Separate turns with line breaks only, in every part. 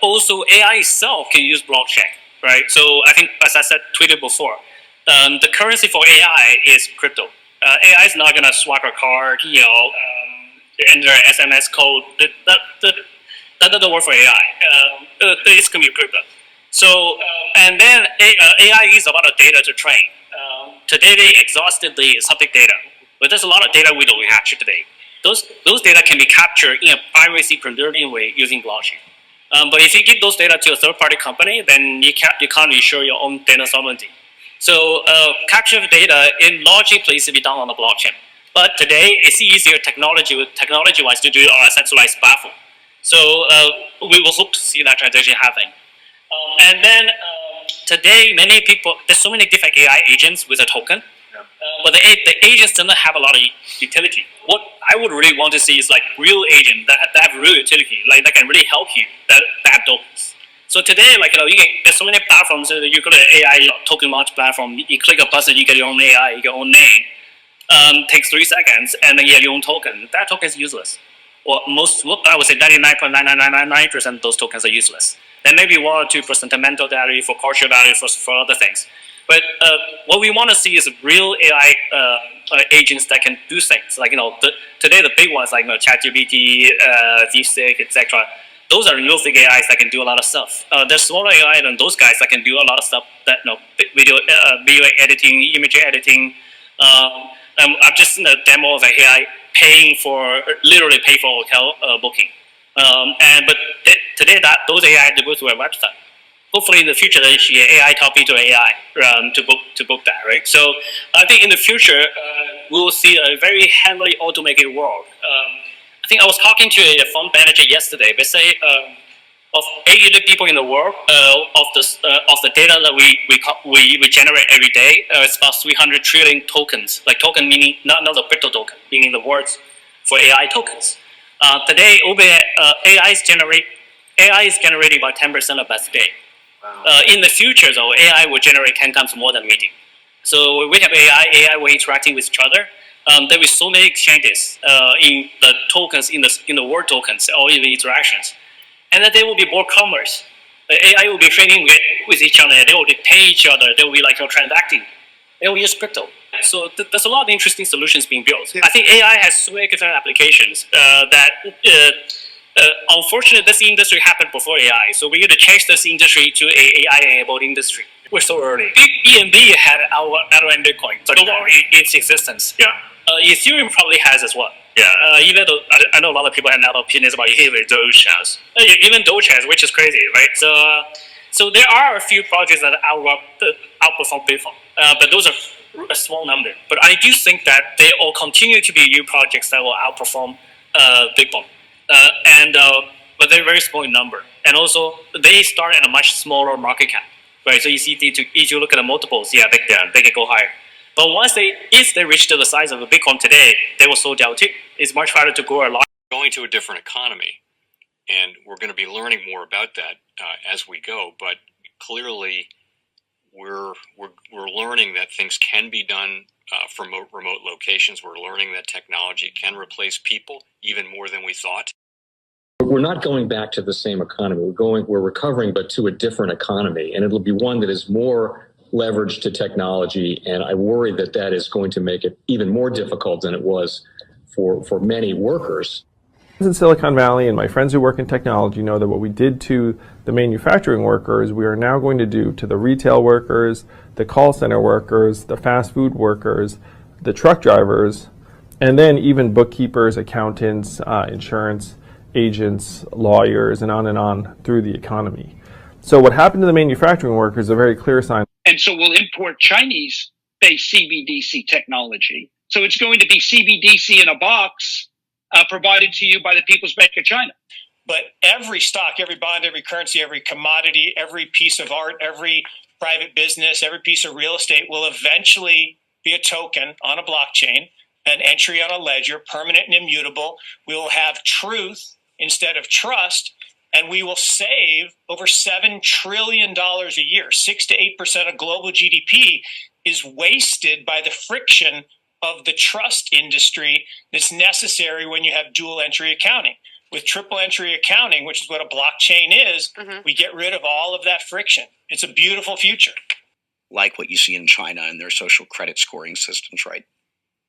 Also, AI itself can use blockchain, right? So I think, as I said, tweeted before, the currency for AI is crypto. AI is not going to swipe a card, enter SMS code. That doesn't work for AI. It's going to be crypto. So, and then AI is about the data to train. Today, exhaustively is public data, but there's a lot of data we don't capture today. Those data can be captured in a privacy preserving way using blockchain. But if you give those data to a third-party company, then you can't ensure your own data sovereignty. So capture of data in logically needs to be done on the blockchain. But today, it's easier technology-wise to do it on a centralized platform. So we will hope to see that transition happening. And then today, many people, there's so many different AI agents with a token. But the agents don't have a lot of utility. What I would really want to see is like real agents that have real utility, like that can really help you, that have tokens. So today, there's so many platforms. You go to AI token launch platform, you click a button, you get your own AI, you get your own name. Takes 3 seconds, and then you get your own token. That token is useless. Well, I would say 99.9999% of those tokens are useless. Then maybe 1 or 2% sentimental value for cultural value for other things. But what we want to see is real AI agents that can do things. Today the big ones like ChatGPT, DeepSeek, etc. Those are real big AIs that can do a lot of stuff. There's smaller AI than those guys that can do a lot of stuff. That video editing, image editing. I've just seen a demo of an AI literally pay for hotel booking. But today those AI they go to a website. Hopefully in the future there should be AI talking to AI to book that, right? So I think in the future we'll see a very heavily automated world. I think I was talking to a fund manager yesterday. They say of 800 people in the world, of the data that we generate every day, it's about 300 trillion tokens. Like token meaning not the crypto token, meaning the words for AI tokens. Today, AI is generating about 10% of that today. Wow. In the future, though, AI will generate 10 times more than we do. So we have AI will interacting with each other. There will be so many exchanges in the tokens, in the word tokens, or in the interactions. And then there will be more commerce. The AI will be trading with each other. They will pay each other. They will be transacting. They will use crypto. So there's a lot of interesting solutions being built. Yeah. I think AI has so many different applications unfortunately, this industry happened before AI. So we need to change this industry to an AI-enabled industry. We're so early. BNB had our Bitcoin, so don't worry, its existence. Yeah. Ethereum probably has as well. Yeah. Even though I know a lot of people have other opinions about even Doge has. Even Doge has, which is crazy, right? So there are a few projects that outperform Bitcoin, but those are a small number. But I do think that they all continue to be new projects that will outperform Bitcoin. But they're very small in number, and also they start at a much smaller market cap, right? So if you look at the multiples, yeah, they can go higher. But if they reach to the size of a Bitcoin today, they will slow down too. It's much harder to grow a lot.
Going to a different economy, and we're going to be learning more about that as we go. But clearly, we're learning that things can be done from remote locations. We're learning that technology can replace people even more than we thought.
We're not going back to the same economy. We're recovering, but to a different economy, and it'll be one that is more leveraged to technology. And I worry that is going to make it even more difficult than it was for many workers.
In Silicon Valley, and my friends who work in technology know that what we did to the manufacturing workers, we are now going to do to the retail workers, the call center workers, the fast food workers, the truck drivers, and then even bookkeepers, accountants, insurance agents, lawyers, and on through the economy. So what happened to the manufacturing workers is a very clear sign.
And so we'll import Chinese-based CBDC technology. So it's going to be CBDC in a box provided to you by the People's Bank of China.
But every stock, every bond, every currency, every commodity, every piece of art, every private business, every piece of real estate will eventually be a token on a blockchain, an entry on a ledger, permanent and immutable. We will have truth instead of trust, and we will save over $7 trillion a year. 6 to 8% of global GDP is wasted by the friction of the trust industry that's necessary when you have dual entry accounting. with triple entry accounting, which is what a blockchain is, we get rid of all of that friction. It's a beautiful future.
Like what you see in China and their social credit scoring systems, right?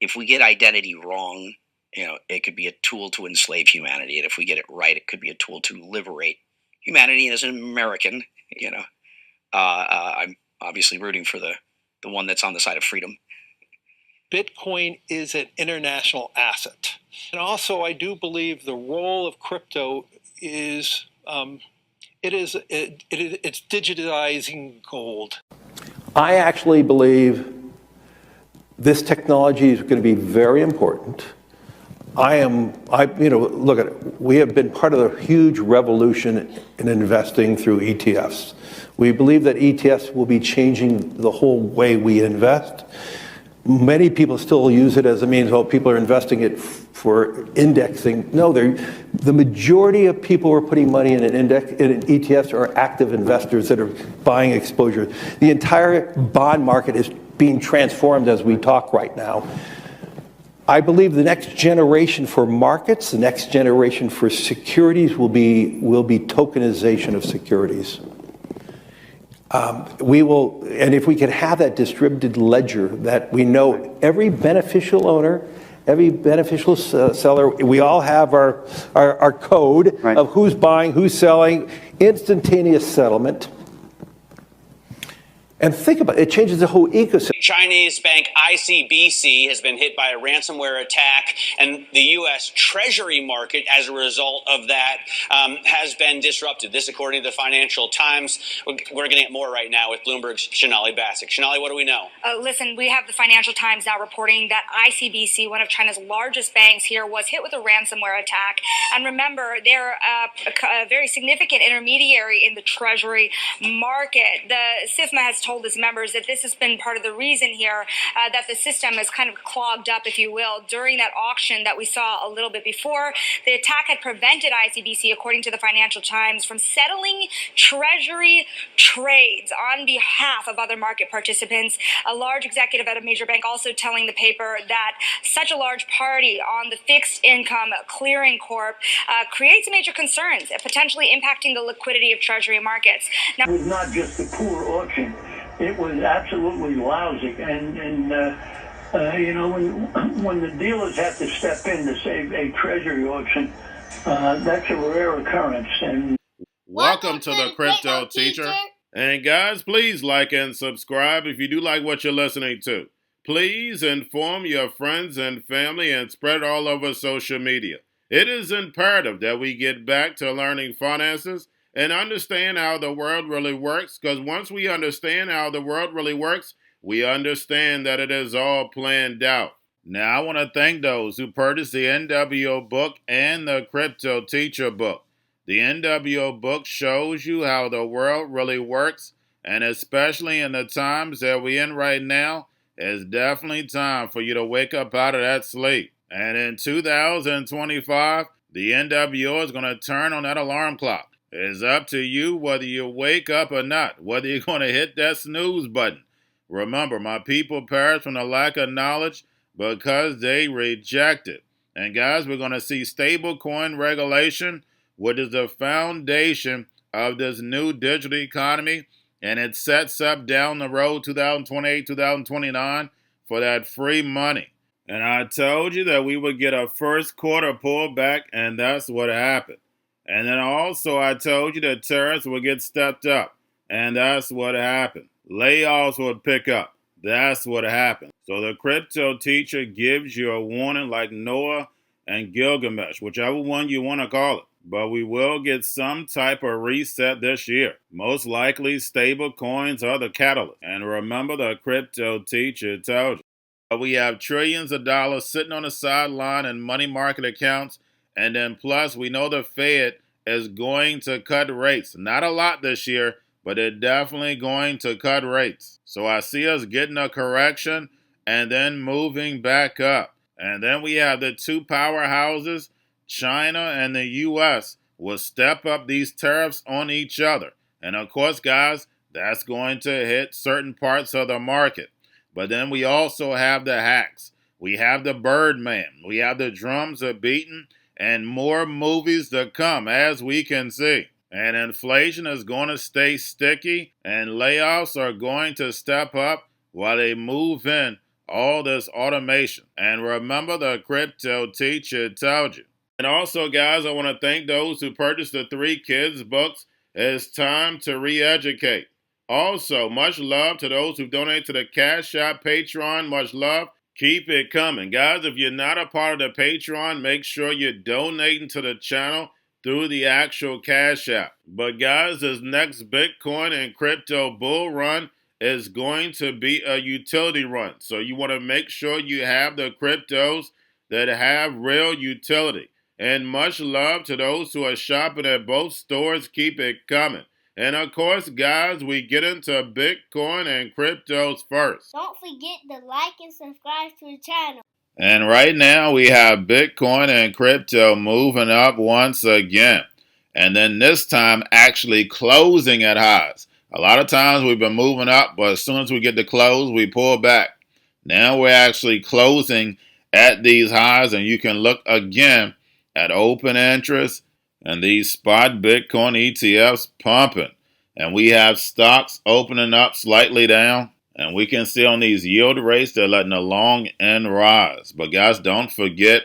If we get identity wrong, it could be a tool to enslave humanity. And if we get it right, it could be a tool to liberate humanity. And as an American, I'm obviously rooting for the one that's on the side of freedom.
Bitcoin is an international asset. And also, I do believe the role of crypto is it's digitizing gold.
I actually believe this technology is going to be very important. Look at it. We have been part of a huge revolution in investing through ETFs. We believe that ETFs will be changing the whole way we invest. Many people still use it as a means, people are investing it for indexing. No, the majority of people who are putting money in in ETFs are active investors that are buying exposure. The entire bond market is being transformed as we talk right now. I believe the next generation for markets, the next generation for securities will be tokenization of securities. And if we can have that distributed ledger that we know every beneficial owner, every beneficial seller, we all have our code of who's buying, who's selling, instantaneous settlement. And think about it, it changes the whole ecosystem.
Chinese bank ICBC has been hit by a ransomware attack, and the U.S. Treasury market, as a result of that, has been disrupted. This, according to the Financial Times. We're getting it more right now with Bloomberg's Sonali Basak. Sonali, what do we know?
Listen, we have the Financial Times now reporting that ICBC, one of China's largest banks here, was hit with a ransomware attack. And remember, they're a very significant intermediary in the Treasury market. The SIFMA has told its members that this has been part of the reason here that the system is kind of clogged up, if you will, during that auction that we saw a little bit before. The attack had prevented ICBC, according to the Financial Times, from settling Treasury trades on behalf of other market participants. A large executive at a major bank also telling the paper that such a large party on the fixed income clearing corp creates major concerns, potentially impacting the liquidity of Treasury markets.
Now, it was not just a poor auction. It was absolutely lousy, and when the dealers have to step in to save a treasury auction, that's a rare occurrence. And
welcome to the Crypto Teacher. And guys, please like and subscribe if you do like what you're listening to. Please inform your friends and family and spread it all over social media. It is imperative that we get back to learning finances and understand how the world really works, because once we understand how the world really works, we understand that it is all planned out. Now, I want to thank those who purchased the NWO book and the Crypto Teacher book. The NWO book shows you how the world really works, and especially in the times that we're in right now, it's definitely time for you to wake up out of that sleep. And in 2025, the NWO is going to turn on that alarm clock. It's up to you whether you wake up or not, whether you're going to hit that snooze button. Remember, my people perish from the lack of knowledge because they reject it. And guys, we're going to see stablecoin regulation, which is the foundation of this new digital economy, and it sets up down the road 2028, 2029 for that free money. And I told you that we would get a first quarter pullback, and that's what happened. And then also I told you that tariffs would get stepped up, and that's what happened. Layoffs would pick up. That's what happened. So the Crypto Teacher gives you a warning like Noah and Gilgamesh, whichever one you want to call it. But we will get some type of reset this year. Most likely stable coins are the catalyst. And remember, the Crypto Teacher told you. We have trillions of dollars sitting on the sideline in money market accounts. And then plus, we know the Fed is going to cut rates. Not a lot this year, but they're definitely going to cut rates. So I see us getting a correction and then moving back up. And then we have the two powerhouses, China and the U.S., will step up these tariffs on each other. And of course, guys, that's going to hit certain parts of the market. But then we also have the hacks. We have the Birdman. We have the drums are beaten. and more movies to come, as we can see. And inflation is going to stay sticky, and layoffs are going to step up while they move in all this automation. And remember, the crypto teacher told you. And also, guys, I want to thank those who purchased the 3 kids books. It's time to re-educate. Also, much love to those who donate to the Cash App, Patreon. Much love. Keep it coming. Guys, if you're not a part of the Patreon, make sure you're donating to the channel through the actual Cash App. But guys, this next Bitcoin and crypto bull run is going to be a utility run. So you want to make sure you have the cryptos that have real utility. And much love to those who are shopping at both stores. Keep it coming. And of course, guys, we get into Bitcoin and cryptos first.
Don't forget to like and subscribe to the channel.
And right now we have Bitcoin and crypto moving up once again. And then this time actually closing at highs. A lot of times we've been moving up, but as soon as we get to close, we pull back. Now we're actually closing at these highs, and you can look again at open interest and these spot Bitcoin ETFs pumping. And we have stocks opening up slightly down. And we can see on these yield rates, they're letting the long end rise. But guys, don't forget,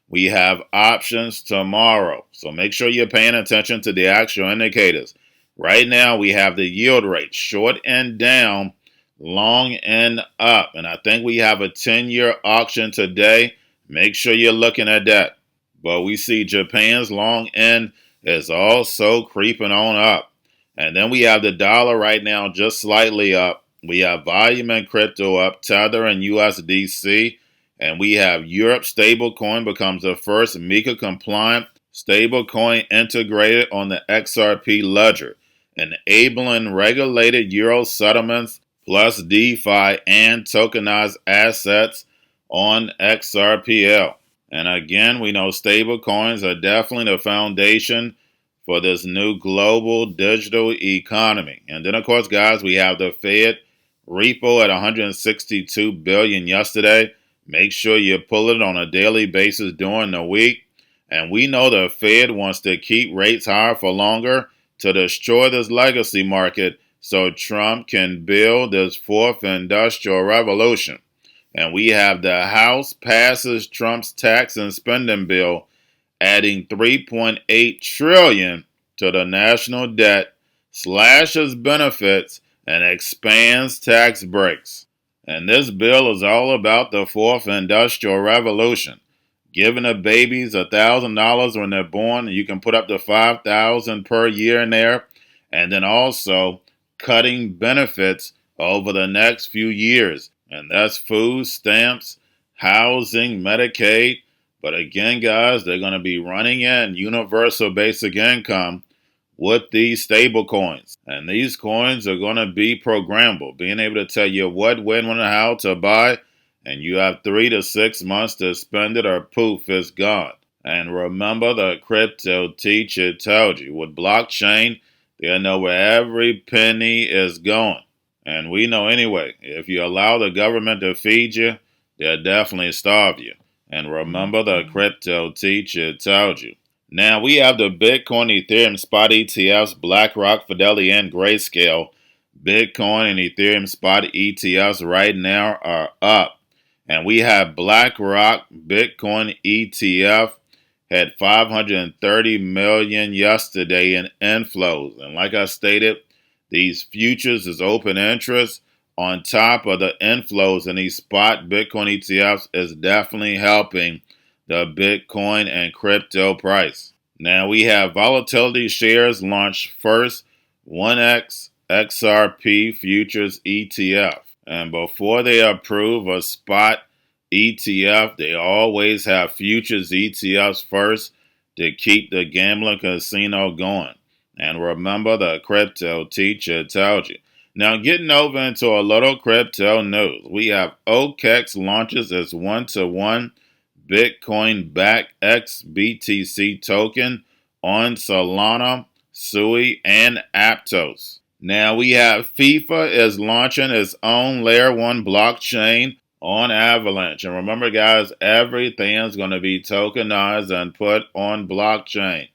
we have options tomorrow. So make sure you're paying attention to the actual indicators. Right now, we have the yield rate, short end down, long end up. And I think we have a 10-year auction today. Make sure you're looking at that. But we see Japan's long end is also creeping on up. And then we have the dollar right now just slightly up. We have volume and crypto up, Tether and USDC. And we have Europe stablecoin becomes the first MiCA compliant stablecoin integrated on the XRP ledger, enabling regulated euro settlements plus DeFi and tokenized assets on XRPL. And again, we know stablecoins are definitely the foundation for this new global digital economy. And then, of course, guys, we have the Fed repo at 162 billion yesterday. Make sure you pull it on a daily basis during the week. And we know the Fed wants to keep rates higher for longer to destroy this legacy market so Trump can build this fourth industrial revolution. And we have the House passes Trump's tax and spending bill, adding $3.8 trillion to the national debt, slashes benefits, and expands tax breaks. And this bill is all about the fourth industrial revolution. Giving the babies $1,000 when they're born, you can put up to $5,000 per year in there, and then also cutting benefits over the next few years. And that's food stamps, housing, Medicaid. But again, guys, they're going to be running in universal basic income with these stable coins. And these coins are going to be programmable, being able to tell you what, when, and how to buy. And you have 3 to 6 months to spend it or poof, it's gone. And remember, the crypto teacher told you, with blockchain, they'll know where every penny is going. And we know anyway, if you allow the government to feed you, they'll definitely starve you. And remember, the crypto teacher told you. Now, we have the Bitcoin, Ethereum spot ETFs, BlackRock, Fidelity, and Grayscale. Bitcoin and Ethereum spot ETFs right now are up. And we have BlackRock Bitcoin ETF had 530 million yesterday in inflows. And like I stated, these futures is open interest on top of the inflows in these spot Bitcoin ETFs is definitely helping the Bitcoin and crypto price. Now we have volatility shares launched first 1x XRP futures ETF. And before they approve a spot ETF, they always have futures ETFs first to keep the gambling casino going. And remember, the crypto teacher told you. Now, getting over into a little crypto news, we have OKEX launches as 1-to-1 Bitcoin back XBTC token on Solana, Sui, and Aptos. Now we have FIFA is launching its own Layer 1 blockchain on Avalanche. And remember, guys, everything's going to be tokenized and put on blockchain.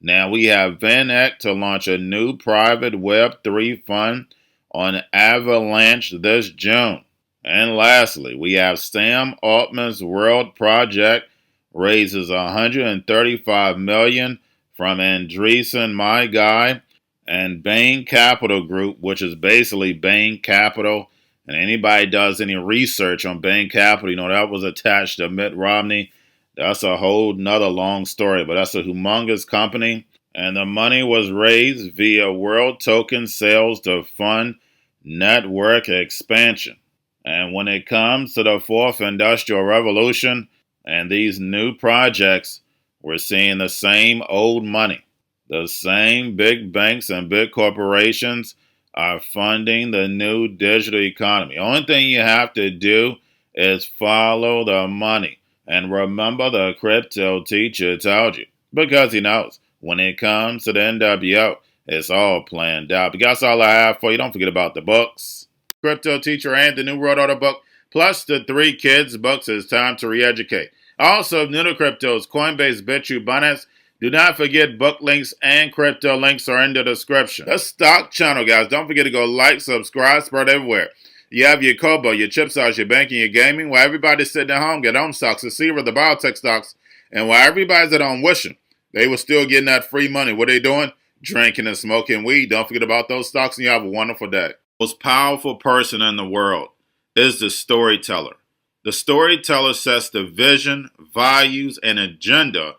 Now we have VanEck to launch a new private Web3 fund on Avalanche this June. And lastly, we have Sam Altman's World Project raises $135 million from Andreessen, my guy, and Bain Capital Group, which is basically Bain Capital. And anybody does any research on Bain Capital, you know, that was attached to Mitt Romney. That's a whole nother long story, but that's a humongous company. And the money was raised via world token sales to fund network expansion. And when it comes to the fourth industrial revolution and these new projects, we're seeing the same old money. The same big banks and big corporations are funding the new digital economy. Only thing you have to do is follow the money. And remember, the crypto teacher told you, because he knows when it comes to the NWO, it's all planned out. But that's all I have for you. Don't forget about the books. Crypto Teacher and the New World Order book, plus the 3 kids books. It's time to re-educate. Also, new to cryptos, Coinbase, Bitrue, Binance. Do not forget book links and crypto links are in the description. The stock channel, guys. Don't forget to go like, subscribe, spread everywhere. You have your Kobo, your chip stocks, your banking, your gaming. While everybody's sitting at home, get on stocks, the Seaver, the biotech stocks. And while everybody's at home wishing they were still getting that free money, what are they doing? Drinking and smoking weed. Don't forget about those stocks, and you have a wonderful day. The most powerful person in the world is the storyteller. The storyteller sets the vision, values, and agenda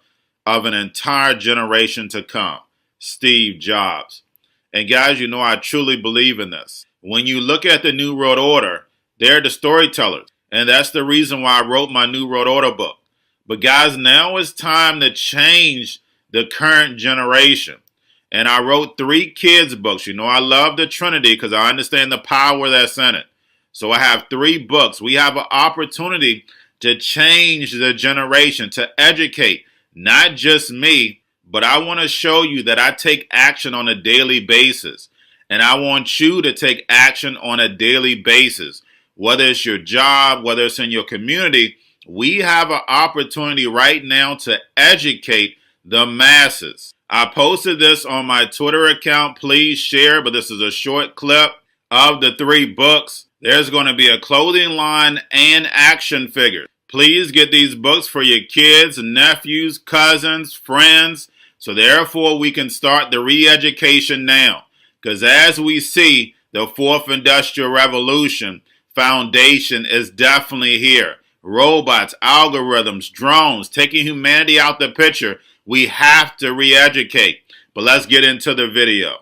of an entire generation to come. Steve Jobs. And guys, you know I truly believe in this. When you look at the New World Order, they're the storytellers. And that's the reason why I wrote my New World Order book. But guys, now it's time to change the current generation. And I wrote 3 kids books. You know I love the Trinity because I understand the power that's in it. So I have 3 books. We have an opportunity to change the generation, to educate, not just me, but I want to show you that I take action on a daily basis. And I want you to take action on a daily basis. Whether it's your job, whether it's in your community, we have an opportunity right now to educate the masses. I posted this on my Twitter account. Please share, but this is a short clip of the 3 books. There's going to be a clothing line and action figures. Please get these books for your kids, nephews, cousins, friends, so therefore we can start the re-education now. Because as we see, the 4th Industrial Revolution foundation is definitely here. Robots, algorithms, drones, taking humanity out the picture. We have to re-educate. But let's get into the video.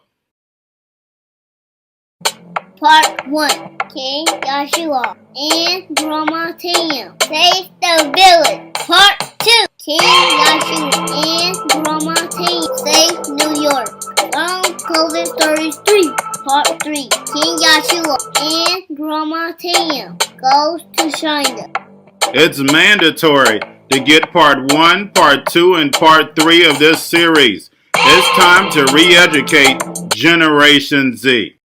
Part 1. King Joshua and Drama Team save the village. Part 2. King Joshua and Drama Team save New York from COVID-33. Part 3. King Joshua and Drama Team goes to China.
It's mandatory to get part 1, part 2, and part 3 of this series. It's time to re-educate Generation Z.